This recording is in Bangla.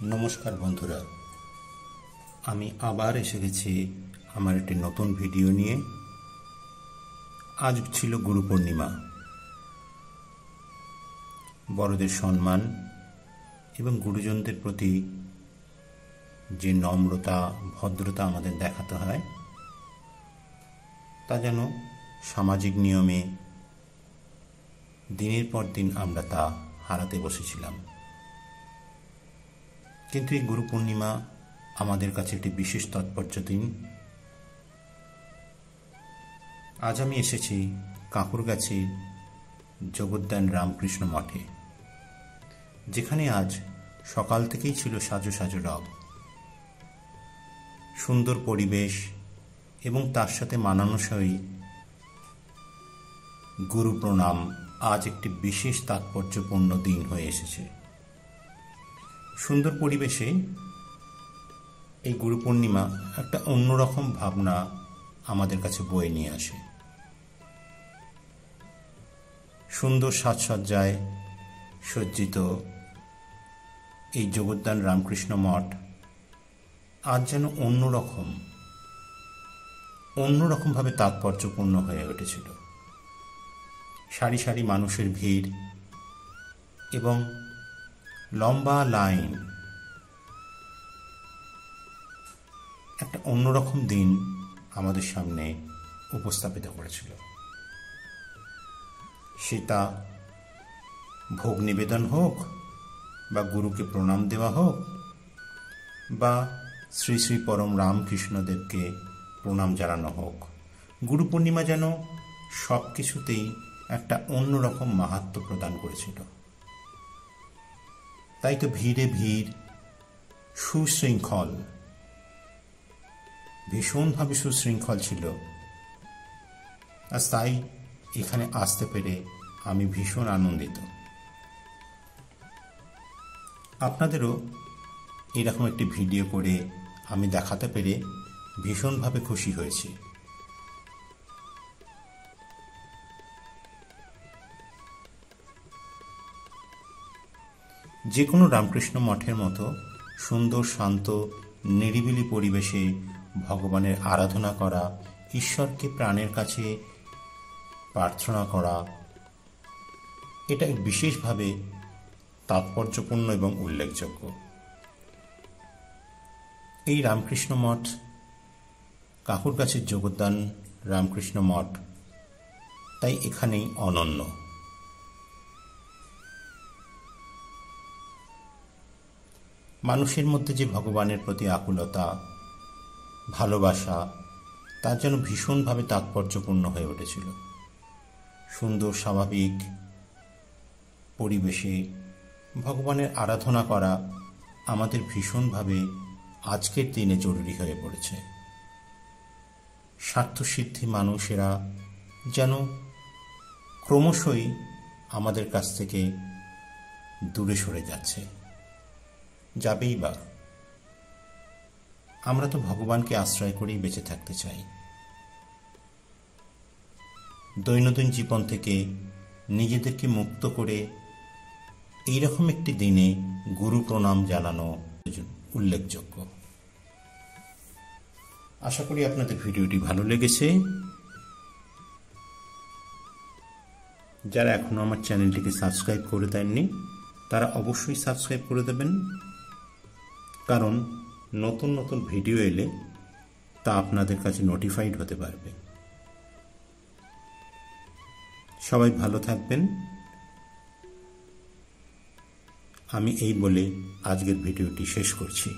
नमस्कार बंधुरा आमी आबार एसे गेছি আমার একটি নতুন ভিডিও নিয়ে। আজ ছিল গুরু পূর্ণিমা। বড়দের সম্মান এবং গুরুজনদের প্রতি যে নম্রতা ভদ্রতা আমাদের দেখাতে হয় তা যেন সামাজিক নিয়মে দিনের পর দিন আমরা তা হারাতে বসেছিলাম। কিন্তু এই গুরু পূর্ণিমা আমাদের কাছে একটি বিশেষ তাৎপর্য দিন। আজ আমি এসেছি কাঁকুরগাছির জগদ্দান রামকৃষ্ণ মঠে, যেখানে আজ সকাল থেকেই ছিল সাজো সাজো রব। সুন্দর পরিবেশ এবং তার সাথে মানানসই গুরু প্রণাম আজ একটি বিশেষ তাৎপর্যপূর্ণ দিন হয়ে এসেছে। সুন্দর পরিবেশে এই গুরু পূর্ণিমা একটা অন্যরকম ভাবনা আমাদের কাছে বয়ে নিয়ে আসে। সুন্দর সাজসজ্জায় সজ্জিত এই জগদ্দান রামকৃষ্ণ মঠ আজ যেন অন্যরকমভাবে তাৎপর্যপূর্ণ হয়ে উঠেছিল। সারি সারি মানুষের ভিড় এবং লম্বা লাইন একটা অন্যরকম দিন আমাদের সামনে উপস্থাপিত করেছিল। সেটা ভোগ নিবেদন হোক বা গুরুকে প্রণাম দেওয়া হোক বা শ্রী শ্রী পরম রামকৃষ্ণদেবকে প্রণাম জানানো হোক, গুরু পূর্ণিমা যেন সব কিছুতেই একটা অন্যরকম মাহাত্ম্য প্রদান করেছিল। তাই তো ভিড়ে ভিড়, সুশৃঙ্খল, ভীষণভাবে সুশৃঙ্খল ছিল। আর তাই এখানে আসতে পেরে আমি ভীষণ আনন্দিত। আপনাদেরও এরকম একটি ভিডিও করে আমি দেখাতে পেরে ভীষণভাবে খুশি হয়েছি। যে কোনো রামকৃষ্ণ মঠের মতো সুন্দর শান্ত নিরিবিলি পরিবেশে ভগবানের আরাধনা করা, ঈশ্বরকে প্রাণের কাছে প্রার্থনা করা, এটা বিশেষভাবে তাৎপর্যপূর্ণ এবং উল্লেখযোগ্য। এই রামকৃষ্ণ মঠ, কাঁকুরগাছির জগদ্দান রামকৃষ্ণ মঠ, তাই এখানেই অনন্য। মানুষের মধ্যে যে ভগবানের প্রতি আকুলতা, ভালোবাসা, তার যেন ভীষণভাবে তাৎপর্যপূর্ণ হয়ে উঠেছিল। সুন্দর স্বাভাবিক পরিবেশে ভগবানের আরাধনা করা আমাদের ভীষণভাবে আজকের দিনে জরুরি হয়ে পড়েছে। স্বার্থসিদ্ধি মানুষেরা যেন ক্রমশই আমাদের কাছ থেকে দূরে সরে যাচ্ছে। যাবেই বা, আমরা তো ভগবানকে আশ্রয় করেই বেঁচে থাকতে চাই। দৈনন্দিন জীবন থেকে নিজেদেরকে মুক্ত করে এইরকম একটি দিনে গুরু প্রণাম জানানো উল্লেখযোগ্য। আশা করি আপনাদের ভিডিওটি ভালো লেগেছে। যারা এখনো আমার চ্যানেলটিকে সাবস্ক্রাইব করে দেননি তারা অবশ্যই সাবস্ক্রাইব করে দেবেন, কারণ নতুন নতুন ভিডিও এলে তা আপনাদের কাছে নোটিফাইড হতে পারবে। সবাই ভালো থাকবেন। আমি এই বলে আজকের ভিডিওটি শেষ করছি।